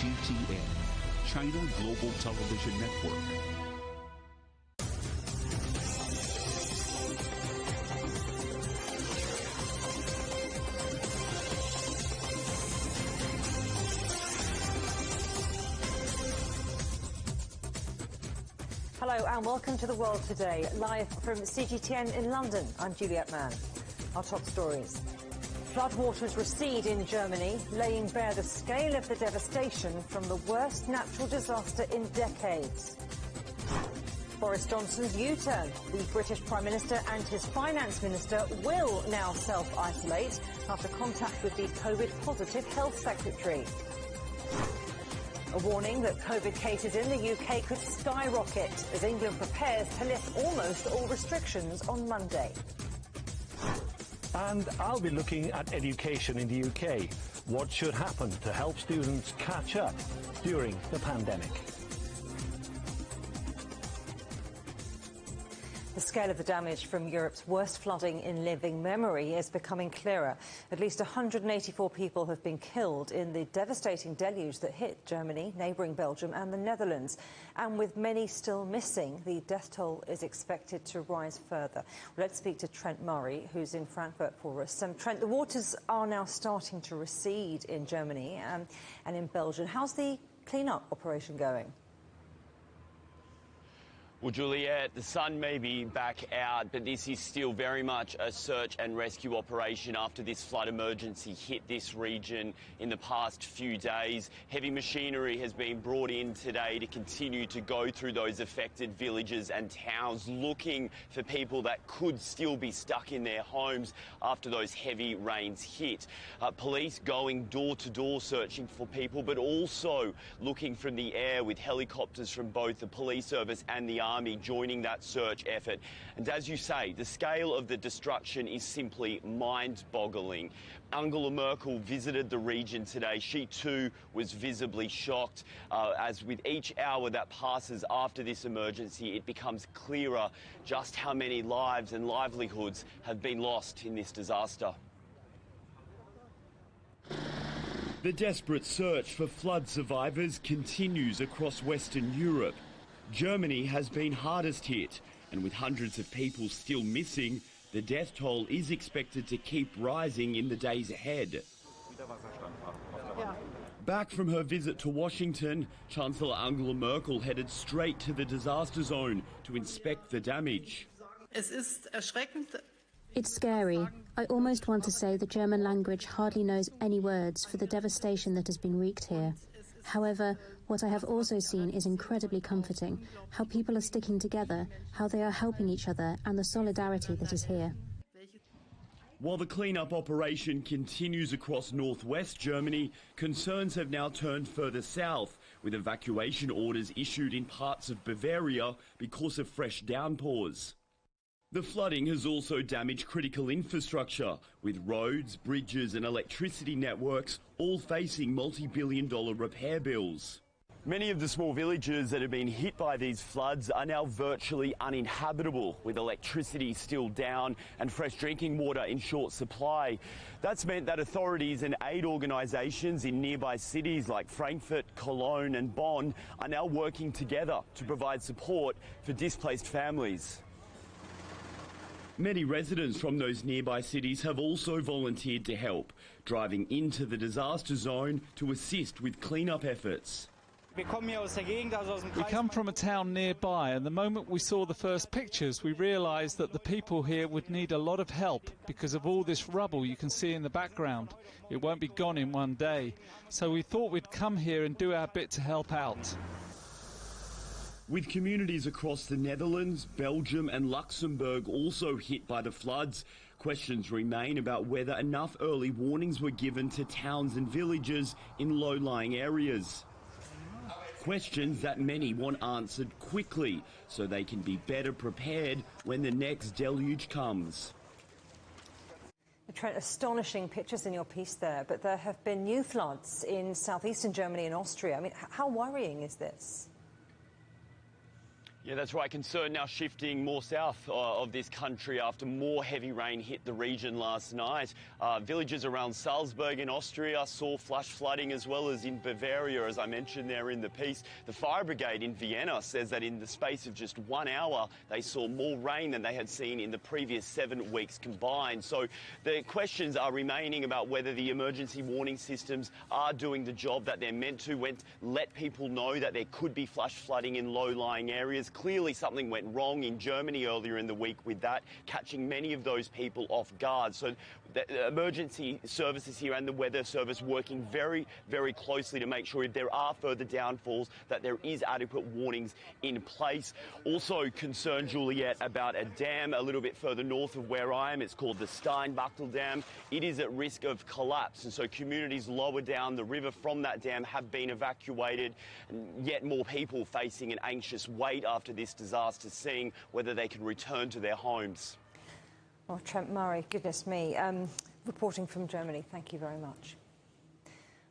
CGTN, China Global Television Network. Hello and welcome to The World Today, live from CGTN in London. I'm Juliet Mann. Our top stories. Floodwaters recede in Germany, laying bare the scale of the devastation from the worst natural disaster in decades. Boris Johnson's U-turn. The British Prime Minister and his Finance Minister will now self-isolate after contact with the COVID-positive Health Secretary. A warning that COVID cases in the UK could skyrocket as England prepares to lift almost all restrictions on Monday. And I'll be looking at education in the UK. What should happen to help students catch up during the pandemic? The scale of the damage from Europe's worst flooding in living memory is becoming clearer. At least 184 people have been killed in the devastating deluge that hit Germany, neighbouring Belgium and the Netherlands. And with many still missing, the death toll is expected to rise further. Let's speak to Trent Murray, who's in Frankfurt for us. Trent, the waters are now starting to recede in Germany and in Belgium. How's the clean-up operation going? Well, Juliet, the sun may be back out, but this is still very much a search and rescue operation after this flood emergency hit this region in the past few days. Heavy machinery has been brought in today to continue to go through those affected villages and towns, looking for people that could still be stuck in their homes after those heavy rains hit. Police going door to door searching for people, but also looking from the air with helicopters from both the police service and the army joining that search effort. And as you say, the scale of the destruction is simply mind-boggling. Angela Merkel visited the region today. She too was visibly shocked. As with each hour that passes after this emergency, it becomes clearer just how many lives and livelihoods have been lost in this disaster. The desperate search for flood survivors continues across Western Europe. Germany has been hardest hit, and with hundreds of people still missing, the death toll is expected to keep rising in the days ahead. Back from her visit to Washington, Chancellor Angela Merkel headed straight to the disaster zone to inspect the damage. It's scary. I almost want to say the German language hardly knows any words for the devastation that has been wreaked here. However, what I have also seen is incredibly comforting, how people are sticking together, how they are helping each other, and the solidarity that is here. While the clean-up operation continues across northwest Germany, concerns have now turned further south, with evacuation orders issued in parts of Bavaria because of fresh downpours. The flooding has also damaged critical infrastructure, with roads, bridges and electricity networks all facing multi-billion-dollar repair bills. Many of the small villages that have been hit by these floods are now virtually uninhabitable, with electricity still down and fresh drinking water in short supply. That's meant that authorities and aid organisations in nearby cities like Frankfurt, Cologne and Bonn are now working together to provide support for displaced families. Many residents from those nearby cities have also volunteered to help, driving into the disaster zone to assist with clean-up efforts. We come from a town nearby, and the moment we saw the first pictures, we realised that the people here would need a lot of help because of all this rubble you can see in the background. It won't be gone in one day. So we thought we'd come here and do our bit to help out. With communities across the Netherlands, Belgium and Luxembourg also hit by the floods, questions remain about whether enough early warnings were given to towns and villages in low-lying areas. Questions that many want answered quickly so they can be better prepared when the next deluge comes. Trent, astonishing pictures in your piece there, but there have been new floods in southeastern Germany and Austria. I mean, how worrying is this? Yeah, that's right. Concern now shifting more south of this country after more heavy rain hit the region last night. Villages around Salzburg in Austria saw flash flooding, as well as in Bavaria, as I mentioned there in the piece. The fire brigade in Vienna says that in the space of just 1 hour, they saw more rain than they had seen in the previous 7 weeks combined. So the questions are remaining about whether the emergency warning systems are doing the job that they're meant to, let people know that there could be flash flooding in low-lying areas. Clearly something went wrong in Germany earlier in the week with that, catching many of those people off guard. So the emergency services here and the weather service working very, very closely to make sure if there are further downfalls that there is adequate warnings in place. Also concerned, Juliet, about a dam a little bit further north of where I am. It's called the Steinbachtal Dam. It is at risk of collapse, and so communities lower down the river from that dam have been evacuated, and yet more people facing an anxious wait after this disaster, seeing whether they can return to their homes. Well, Trent Murray, goodness me, reporting from Germany, thank you very much.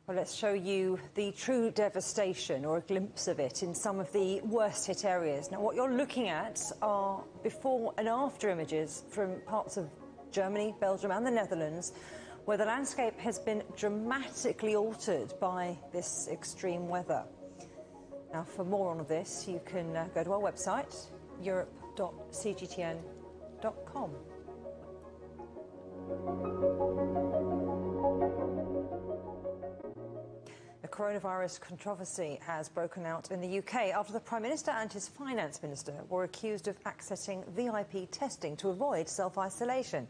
Well, let's show you the true devastation, or a glimpse of it, in some of the worst hit areas. Now, what you're looking at are before and after images from parts of Germany, Belgium and the Netherlands, where the landscape has been dramatically altered by this extreme weather. Now, for more on this, you can go to our website, europe.cgtn.com. The coronavirus controversy has broken out in the UK after the Prime Minister and his Finance Minister were accused of accessing VIP testing to avoid self-isolation.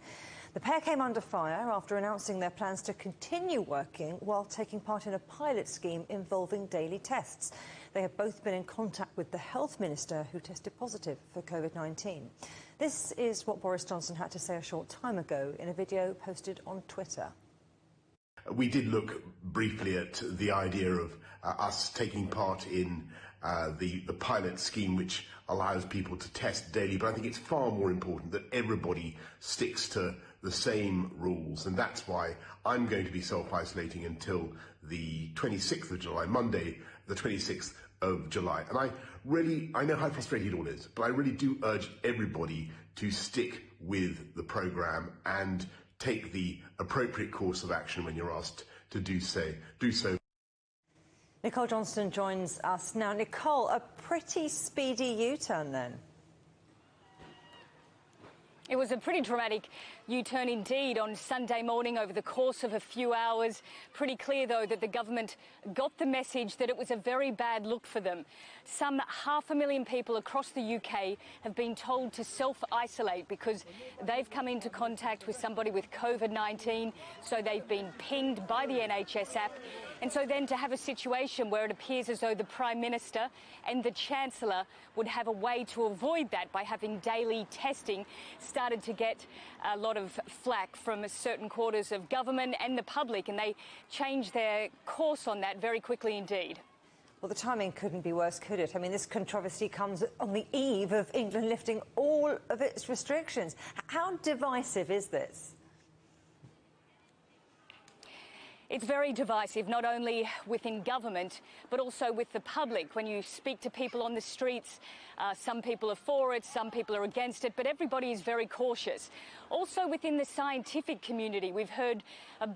The pair came under fire after announcing their plans to continue working while taking part in a pilot scheme involving daily tests. They have both been in contact with the Health Minister, who tested positive for COVID-19. This is what Boris Johnson had to say a short time ago in a video posted on Twitter. We did look briefly at the idea of us taking part in the pilot scheme, which allows people to test daily, but I think it's far more important that everybody sticks to the same rules, and that's why I'm going to be self-isolating until the 26th of July, Monday, the 26th of July. And I know how frustrating it all is, but I really do urge everybody to stick with the programme and take the appropriate course of action when you're asked to do so. Nicole Johnston joins us now. Nicole, a pretty speedy U-turn then. It was a pretty dramatic U-turn indeed on Sunday morning over the course of a few hours. Pretty clear, though, that the government got the message that it was a very bad look for them. Some 500,000 people across the UK have been told to self-isolate because they've come into contact with somebody with COVID-19, so they've been pinged by the NHS app. And so then to have a situation where it appears as though the Prime Minister and the Chancellor would have a way to avoid that by having daily testing started to get a lot of flack from certain quarters of government and the public, and they changed their course on that very quickly indeed. Well, the timing couldn't be worse, could it? I mean, this controversy comes on the eve of England lifting all of its restrictions. How divisive is this? It's very divisive, not only within government, but also with the public. When you speak to people on the streets, some people are for it, some people are against it, but everybody is very cautious. Also within the scientific community, we've heard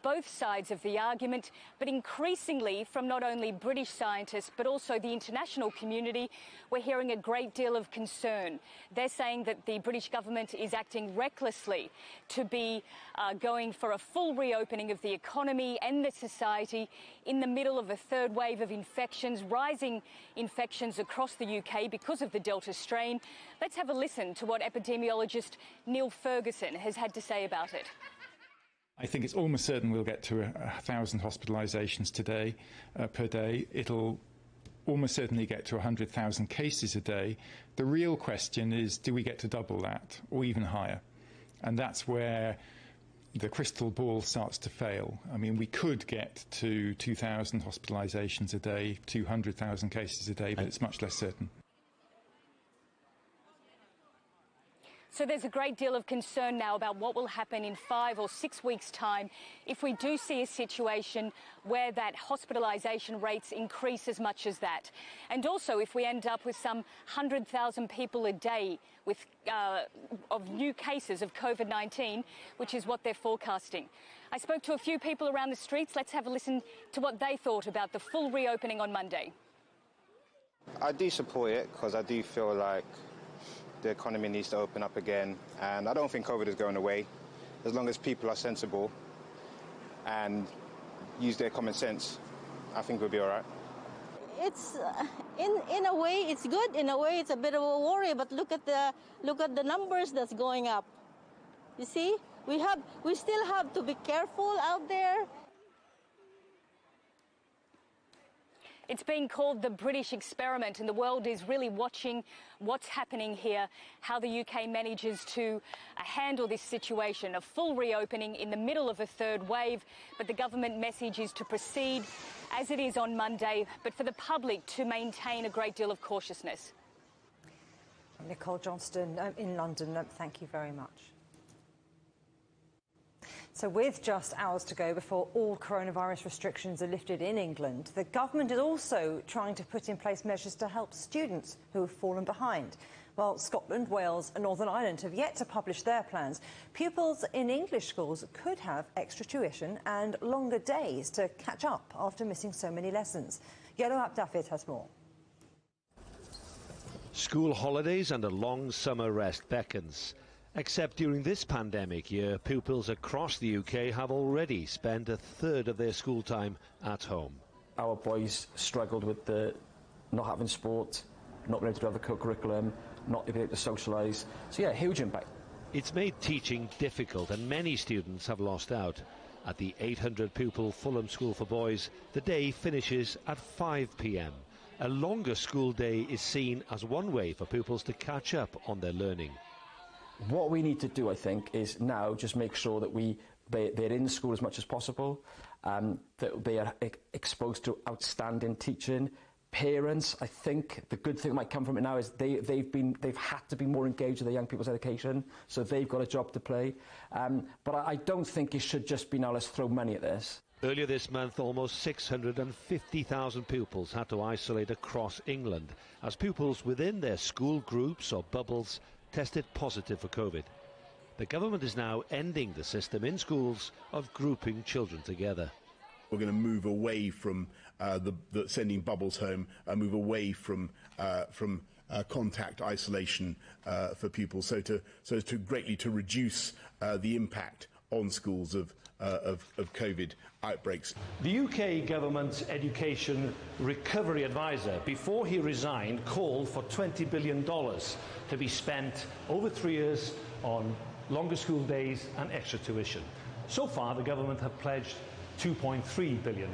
both sides of the argument, but increasingly from not only British scientists, but also the international community, we're hearing a great deal of concern. They're saying that the British government is acting recklessly to be going for a full reopening of the economy and the society in the middle of a third wave of infections, rising infections across the UK because of the Delta strain. Let's have a listen to what epidemiologist Neil Ferguson has had to say about it. I think it's almost certain we'll get to 1,000 hospitalisations today per day. It'll almost certainly get to 100,000 cases a day. The real question is, do we get to double that or even higher? And that's where the crystal ball starts to fail. I mean, we could get to 2,000 hospitalisations a day, 200,000 cases a day, but it's much less certain. So there's a great deal of concern now about what will happen in 5 or 6 weeks' time if we do see a situation where that hospitalisation rates increase as much as that. And also if we end up with some 100,000 people a day with of new cases of COVID-19, which is what they're forecasting. I spoke to a few people around the streets. Let's have a listen to what they thought about the full reopening on Monday. I do support it because I do feel like the economy needs to open up again, and I don't think COVID is going away. As long as people are sensible and use their common sense, I think we'll be all right. It's in a way it's good, in a way it's a bit of a worry, but look at the numbers that's going up. You see, we still have to be careful out there. It's being called the British experiment, and the world is really watching what's happening here, how the UK manages to handle this situation, a full reopening in the middle of a third wave. But the government message is to proceed as it is on Monday, but for the public to maintain a great deal of cautiousness. Nicole Johnston in London, thank you very much. So with just hours to go before all coronavirus restrictions are lifted in England, the government is also trying to put in place measures to help students who have fallen behind. While Scotland, Wales and Northern Ireland have yet to publish their plans, pupils in English schools could have extra tuition and longer days to catch up after missing so many lessons. Yellow App Daffyd has more. School holidays and a long summer rest beckons. Except during this pandemic year, pupils across the UK have already spent a third of their school time at home. Our boys struggled with the not having sport, not being able to have a co-curriculum, not being able to socialise. So yeah, huge impact. It's made teaching difficult and many students have lost out. At the 800-pupil Fulham School for Boys, the day finishes at 5 p.m. A longer school day is seen as one way for pupils to catch up on their learning. What we need to do, I think, is now just make sure that they're in school as much as possible, that they are exposed to outstanding teaching. Parents, I think the good thing that might come from it now is they've had to be more engaged with their young people's education, so they've got a job to play. But I don't think it should just be now let's throw money at this. Earlier this month, almost 650,000 pupils had to isolate across England as pupils within their school groups or bubbles tested positive for COVID. The government is now ending the system in schools of grouping children together. We're going to move away from the sending bubbles home, move away from contact isolation for pupils, so as to greatly to reduce the impact on schools of COVID outbreaks. The UK government's education recovery advisor, before he resigned, called for $20 billion to be spent over 3 years on longer school days and extra tuition. So far, the government have pledged $2.3 billion.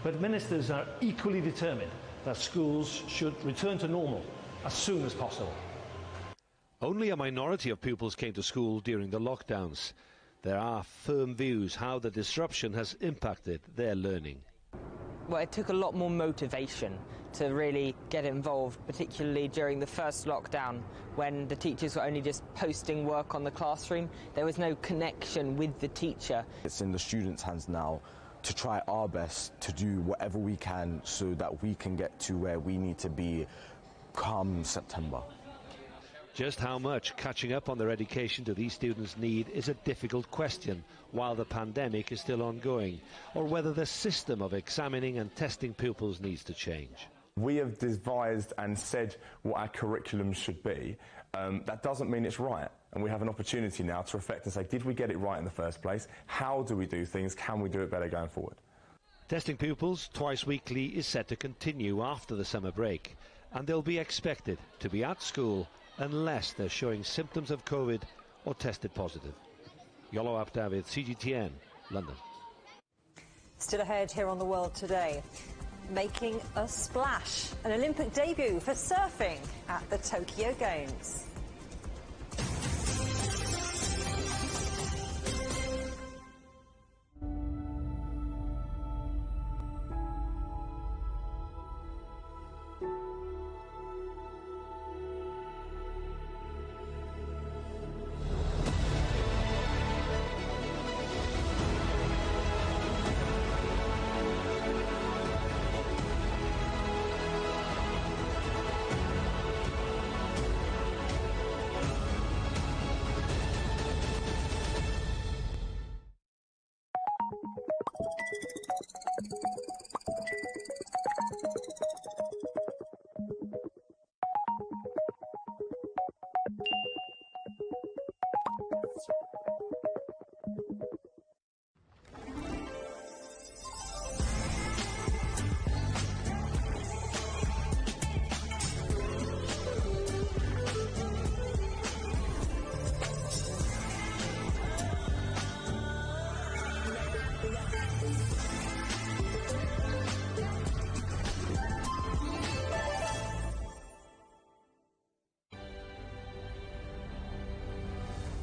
But ministers are equally determined that schools should return to normal as soon as possible. Only a minority of pupils came to school during the lockdowns. There are firm views how the disruption has impacted their learning. Well, it took a lot more motivation to really get involved, particularly during the first lockdown when the teachers were only just posting work on the classroom. There was no connection with the teacher. It's in the students' hands now to try our best to do whatever we can so that we can get to where we need to be come September. Just how much catching up on their education do these students need is a difficult question while the pandemic is still ongoing, or whether the system of examining and testing pupils needs to change. We have devised and said what our curriculum should be. That doesn't mean it's right, and we have an opportunity now to reflect and say, did we get it right in the first place? How do we do things? Can we do it better going forward? Testing pupils twice weekly is set to continue after the summer break, and they'll be expected to be at school unless they're showing symptoms of COVID or tested positive. Yellow App Daffyd, CGTN, London. Still ahead here on The World Today. Making a splash. An Olympic debut for surfing at the Tokyo Games.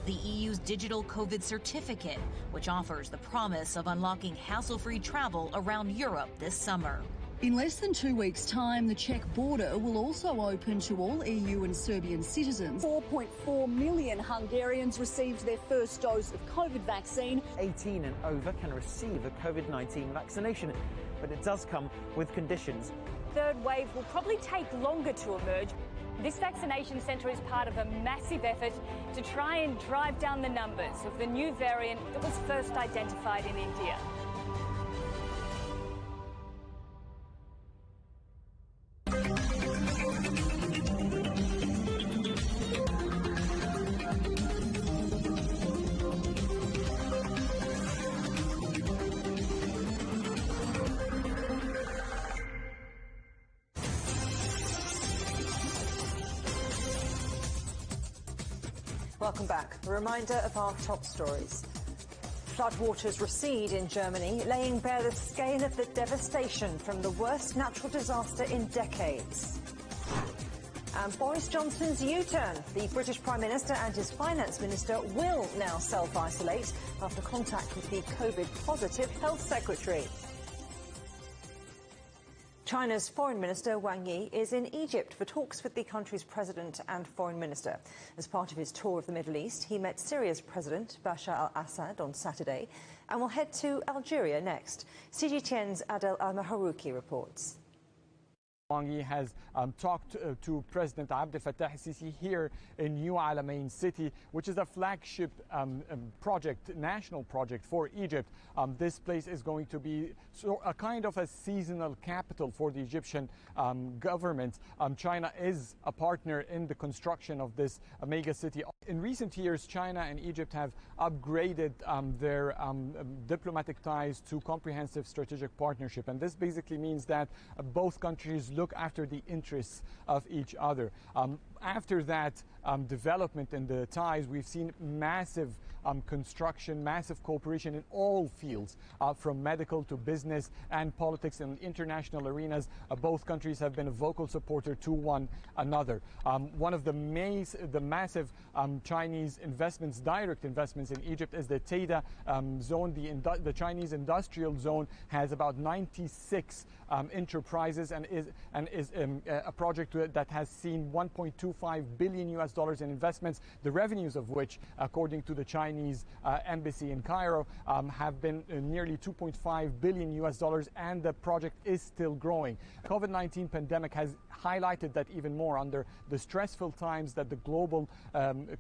the EU's digital COVID certificate, which offers the promise of unlocking hassle-free travel around Europe this summer. In less than 2 weeks' time, the Czech border will also open to all EU and Serbian citizens. 4.4 million Hungarians received their first dose of COVID vaccine. 18 and over can receive a COVID-19 vaccination, but it does come with conditions. Third wave will probably take longer to emerge. This vaccination centre is part of a massive effort to try and drive down the numbers of the new variant that was first identified in India. Welcome back. A reminder of our top stories. Floodwaters recede in Germany, laying bare the scale of the devastation from the worst natural disaster in decades. And Boris Johnson's U-turn. The British Prime Minister and his Finance Minister will now self-isolate after contact with the COVID-positive Health Secretary. China's Foreign Minister Wang Yi is in Egypt for talks with the country's president and foreign minister. As part of his tour of the Middle East, he met Syria's President Bashar al-Assad on Saturday and will head to Algeria next. CGTN's Adel Al-Maharouki reports. Wang Yi has talked to President Abdel Fattah al-Sisi here in New Alamein City, which is a flagship national project for Egypt. This place is going to be a kind of a seasonal capital for the Egyptian government. China is a partner in the construction of this mega city. In recent years, China and Egypt have upgraded their diplomatic ties to comprehensive strategic partnership, and this basically means that both countries look after the interests of each other. After that development in the ties, we've seen massive construction, massive cooperation in all fields, from medical to business and politics and international arenas. Both countries have been a vocal supporter to one another. One of the massive Chinese investments, direct investments in Egypt, is the THAILAND zone. The Chinese industrial zone has about 96 enterprises and is a project that has seen $1.25 billion in investments, the revenues of which, according to the Chinese embassy in Cairo, have been nearly $2.5 billion, and the project is still growing. COVID-19 pandemic has highlighted that even more. Under the stressful times that the global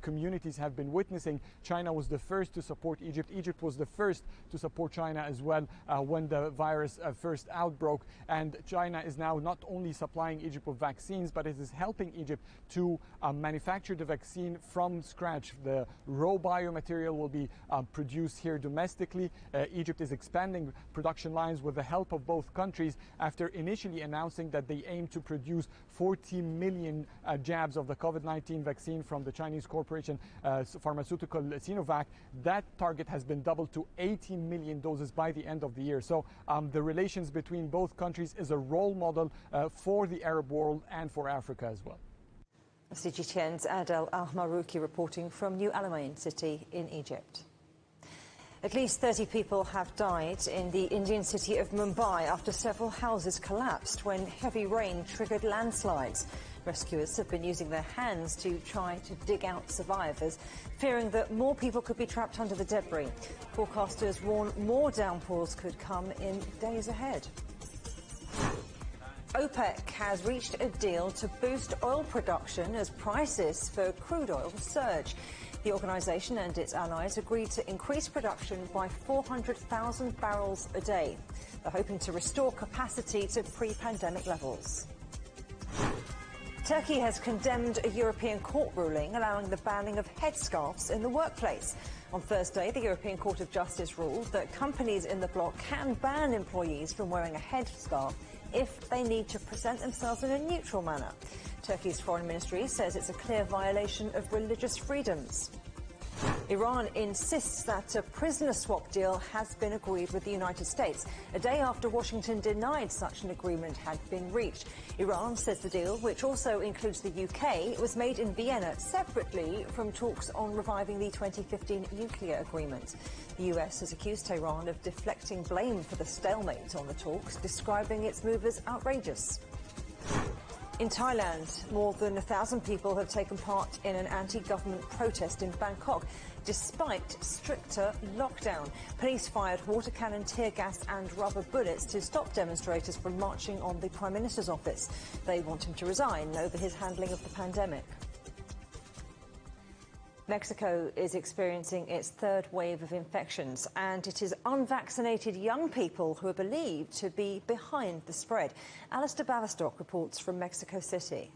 communities have been witnessing, China was the first to support Egypt. Egypt was the first to support China as well when the virus first outbroke, and China is now not only supplying Egypt with vaccines, but it is helping Egypt to manufacture the vaccine from scratch. The raw biomaterial will be produced here domestically. Egypt is expanding production lines with the help of both countries after initially announcing that they aim to produce 40 million jabs of the COVID-19 vaccine from the Chinese corporation pharmaceutical Sinovac. That target has been doubled to 18 million doses by the end of the year. So the relations between both countries is a role model for the Arab world and for Africa as well. CGTN's Adel Al-Maharouki reporting from New Alamein City in Egypt. At least 30 people have died in the Indian city of Mumbai after several houses collapsed when heavy rain triggered landslides. Rescuers have been using their hands to try to dig out survivors, fearing that more people could be trapped under the debris. Forecasters warn more downpours could come in days ahead. OPEC has reached a deal to boost oil production as prices for crude oil surge. The organisation and its allies agreed to increase production by 400,000 barrels a day. They're hoping to restore capacity to pre-pandemic levels. Turkey has condemned a European court ruling allowing the banning of headscarves in the workplace. On Thursday, the European Court of Justice ruled that companies in the bloc can ban employees from wearing a headscarf if they need to present themselves in a neutral manner. Turkey's foreign ministry says it's a clear violation of religious freedoms. Iran insists that a prisoner swap deal has been agreed with the United States, a day after Washington denied such an agreement had been reached. Iran says the deal, which also includes the UK, was made in Vienna separately from talks on reviving the 2015 nuclear agreement. The US has accused Tehran of deflecting blame for the stalemate on the talks, describing its move as outrageous. In Thailand, more than 1,000 people have taken part in an anti-government protest in Bangkok, despite stricter lockdown. Police fired water cannon, tear gas and rubber bullets to stop demonstrators from marching on the Prime Minister's office. They want him to resign over his handling of the pandemic. Mexico is experiencing its third wave of infections, and it is unvaccinated young people who are believed to be behind the spread. Alistair Baverstock reports from Mexico City.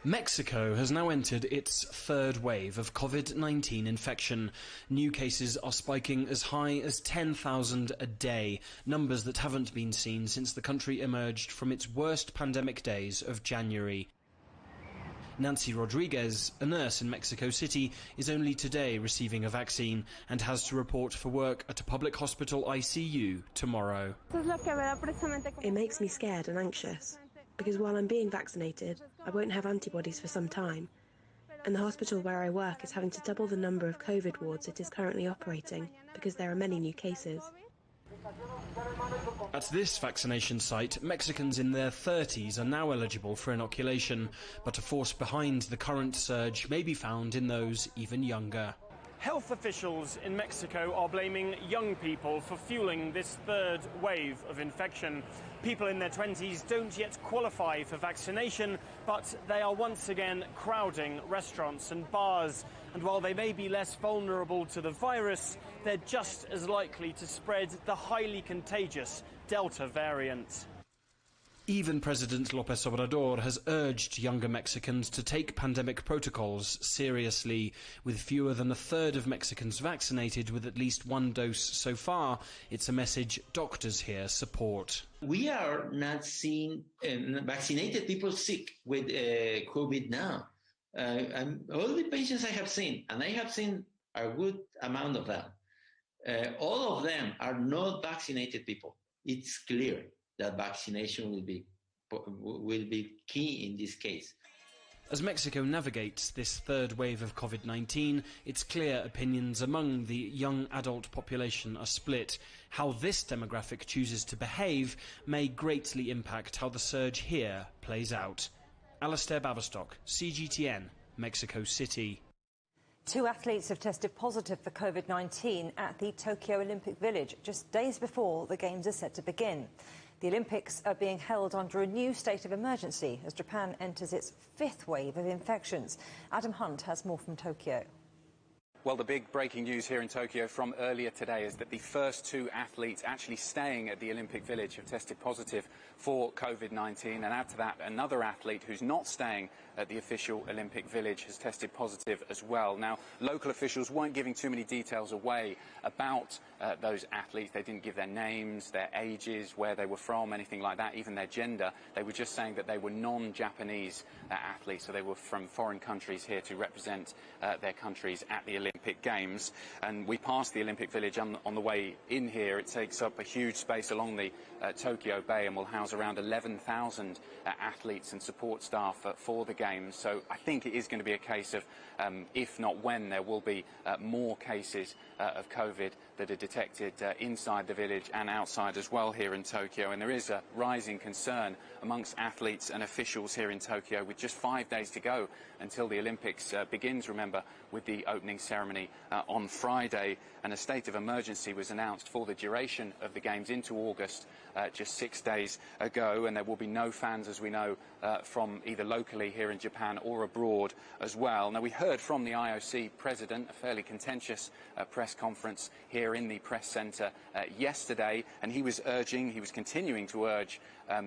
Mexico has now entered its third wave of COVID-19 infection. New cases are spiking as high as 10,000 a day, numbers that haven't been seen since the country emerged from its worst pandemic days of January. Nancy Rodriguez, a nurse in Mexico City, is only today receiving a vaccine and has to report for work at a public hospital ICU tomorrow. It makes me scared and anxious, because while I'm being vaccinated, I won't have antibodies for some time. And the hospital where I work is having to double the number of COVID wards it is currently operating, because there are many new cases. At this vaccination site, Mexicans in their 30s are now eligible for inoculation, but a force behind the current surge may be found in those even younger. Health officials in Mexico are blaming young people for fueling this third wave of infection. People in their 20s don't yet qualify for vaccination, but they are once again crowding restaurants and bars. And while they may be less vulnerable to the virus, they're just as likely to spread the highly contagious Delta variant. Even President López Obrador has urged younger Mexicans to take pandemic protocols seriously. With fewer than a third of Mexicans vaccinated with at least one dose so far, it's a message doctors here support. We are not seeing vaccinated people sick with COVID now. All the patients I have seen, and I have seen a good amount of them, all of them are not vaccinated people. It's clear that vaccination will be key in this case. As Mexico navigates this third wave of COVID-19, it's clear opinions among the young adult population are split. How this demographic chooses to behave may greatly impact how the surge here plays out. Alistair Baverstock, CGTN, Mexico City. 2 athletes have tested positive for COVID-19 at the Tokyo Olympic Village, just days before the Games are set to begin. The Olympics are being held under a new state of emergency as Japan enters its 5th wave of infections. Adam Hunt has more from Tokyo. Well, the big breaking news here in Tokyo from earlier today is that the first 2 athletes actually staying at the Olympic Village have tested positive for COVID-19. And add to that, another athlete who's not staying at the official Olympic Village has tested positive as well. Now, local officials weren't giving too many details away about those athletes. They didn't give their names, their ages, where they were from, anything like that, even their gender. They were just saying that they were non-Japanese athletes, so they were from foreign countries here to represent their countries at the Olympic Games. And we passed the Olympic Village on the way in here. It takes up a huge space along the Tokyo Bay and will house around 11,000 athletes and support staff for the Games. So I think it is going to be a case of, if not when, there will be more cases of COVID that are detected inside the village and outside as well here in Tokyo. And there is a rising concern amongst athletes and officials here in Tokyo with just 5 days to go until the Olympics begins, remember, with the opening ceremony on Friday. And a state of emergency was announced for the duration of the Games into August just 6 days ago. And there will be no fans, as we know, from either locally here in Japan or abroad as well. Now, we heard from the IOC president, a fairly contentious press conference here in the press centre yesterday, and he was continuing to urge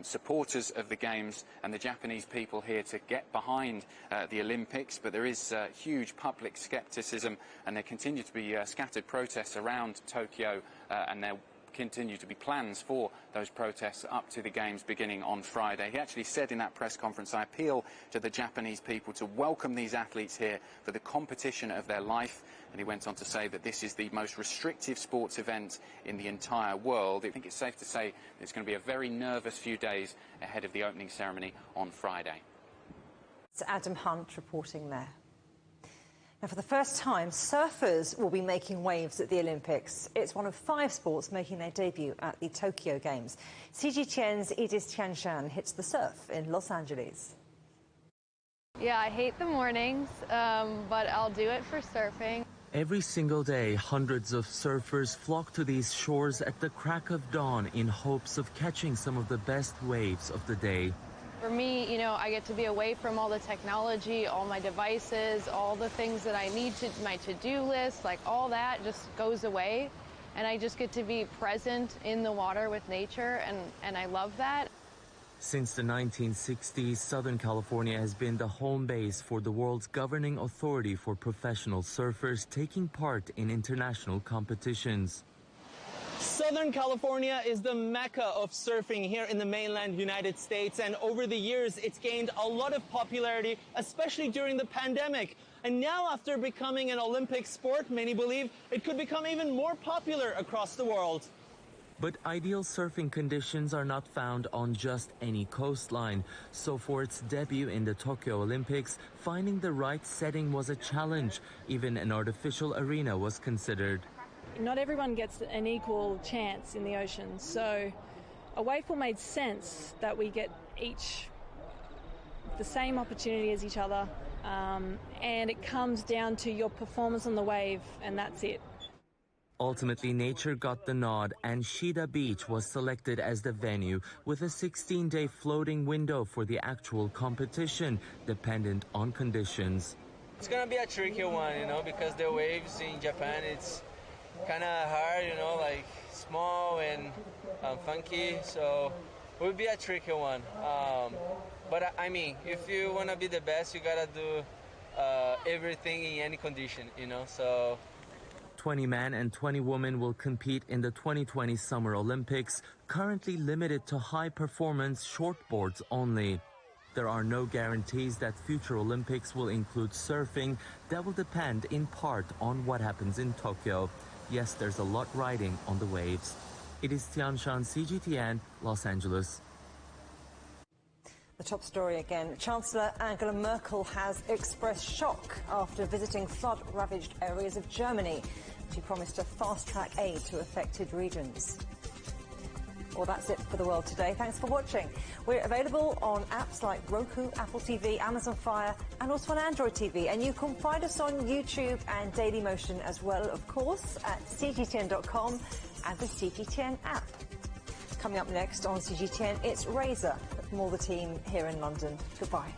supporters of the Games and the Japanese people here to get behind the Olympics. But there is huge public scepticism, and there continue to be scattered protests around Tokyo, and there continue to be plans for those protests up to the Games beginning on Friday. He actually said in that press conference, "I appeal to the Japanese people to welcome these athletes here for the competition of their life." And he went on to say that this is the most restrictive sports event in the entire world. I think it's safe to say it's going to be a very nervous few days ahead of the opening ceremony on Friday. It's Adam Hunt reporting there. Now, for the first time, surfers will be making waves at the Olympics. It's one of 5 sports making their debut at the Tokyo Games. CGTN's Edith Tianshan hits the surf in Los Angeles. Yeah, I hate the mornings, but I'll do it for surfing. Every single day, hundreds of surfers flock to these shores at the crack of dawn in hopes of catching some of the best waves of the day. For me, you know, I get to be away from all the technology, all my devices, all the things that I need to, my to-do list, like all that just goes away. And I just get to be present in the water with nature, and I love that. Since the 1960s, Southern California has been the home base for the world's governing authority for professional surfers taking part in international competitions. Southern California is the mecca of surfing here in the mainland United States, and over the years it's gained a lot of popularity, especially during the pandemic. And now, after becoming an Olympic sport, many believe it could become even more popular across the world. But ideal surfing conditions are not found on just any coastline. So for its debut in the Tokyo Olympics, finding the right setting was a challenge. Even an artificial arena was considered. Not everyone gets an equal chance in the ocean, so a wave pool made sense that we get each the same opportunity as each other, and it comes down to your performance on the wave, and that's it. Ultimately, nature got the nod, and Shida Beach was selected as the venue, with a 16-day floating window for the actual competition, dependent on conditions. It's going to be a tricky one, you know, because the waves in Japan, it's kind of hard, you know, like small and funky, so it would be a tricky one. But I mean, if you want to be the best, you got to do everything in any condition, you know, so. 20 men and 20 women will compete in the 2020 Summer Olympics, currently limited to high-performance shortboards only. There are no guarantees that future Olympics will include surfing. That will depend in part on what happens in Tokyo. Yes, there's a lot riding on the waves. It is Tianshan, CGTN, Los Angeles. The top story again. Chancellor Angela Merkel has expressed shock after visiting flood-ravaged areas of Germany. She promised to fast-track aid to affected regions. Well, that's it for The World Today. Thanks for watching. We're available on apps like Roku, Apple TV, Amazon Fire, and also on Android TV. And you can find us on YouTube and Dailymotion as well, of course, at CGTN.com and the CGTN app. Coming up next on CGTN, it's Razor from all the team here in London. Goodbye.